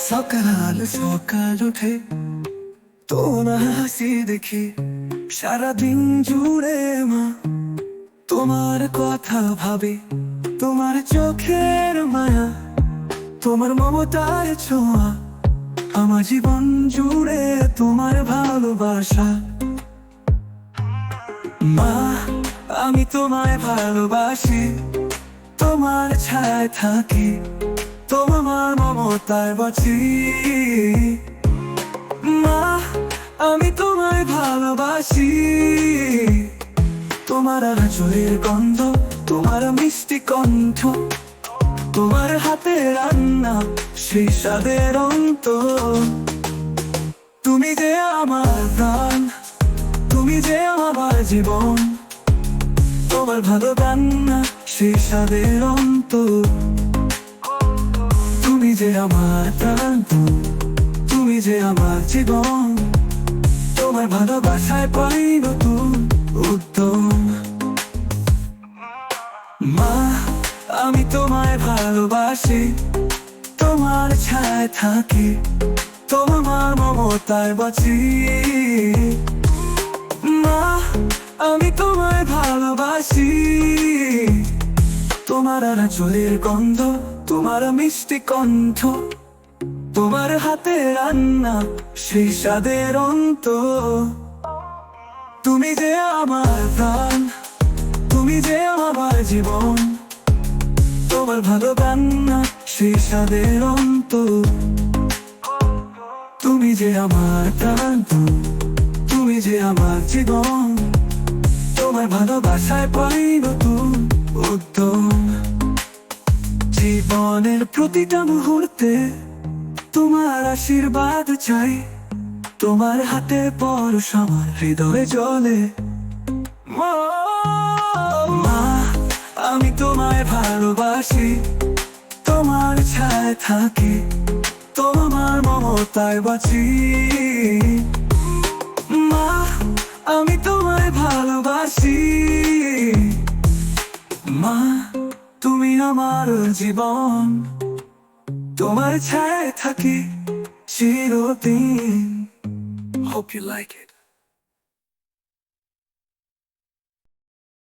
সকাল সকাল উঠে তোমার হাসি দেখি, সারাদিন জুড়ে মা তোমার কথা ভাবি। তোমার চোখের মায়া, তোমার মমতার ছোঁয়া, আমার জীবন জুড়ে তোমার ভালোবাসা। মা আমি তোমায় ভালোবাসি, তোমার ছায়ায় থাকি, তোমার মমতায় বাঁচি। মা আমি তোমায় ভালোবাসি, তোমার আঁচলের গন্ধ, তোমার মিষ্টি কণ্ঠ, তোমার হাতে রান্না সেই স্বাদের অন্ত। তুমি যে আমার প্রাণ, তুমি যে আমার জীবন, তোমার ভালো রান্না সেই স্বাদের অন্ত। তুমি যে আমার প্রাণ, তুমি যে আমার জীবন, তোমার ভালোবাসায় পাই নতুন উদ্যম। মা আমি তোমায় ভালোবাসি, তোমার ছায়ায় থাকি, তোমার মমতায় বাঁচি। মা আমি তোমায় ভালোবাসি, তোমার আঁচলের গন্ধ, তোমার মিষ্টি কণ্ঠ, তোমার হাতে রান্না সেই স্বাদের অন্ত। তুমি যে আমার প্রাণ, তুমি যে আমার জীবন, তোমার ভালো রান্না সেই স্বাদের অন্ত। তুমি যে আমার প্রাণ, তুমি যে আমার জীবন, তোমার ভালোবাসায় পাই নতুন উদ্যম। জীবনের প্রতিটা মুহূর্তে তোমার আশীর্বাদ চাই, তোমার হাতে পরশ আমার হৃদয়ে জ্বলে। মা আমি তোমায় ভালোবাসি, তোমার ছায়ায় থাকি, তোমার মমতায় বাঁচি। মা আমি তোমায় ভালোবাসি, মা তুমি আমার জীবন, তোমার ছায়ায় থাকি চিরদিন। Hope you like it.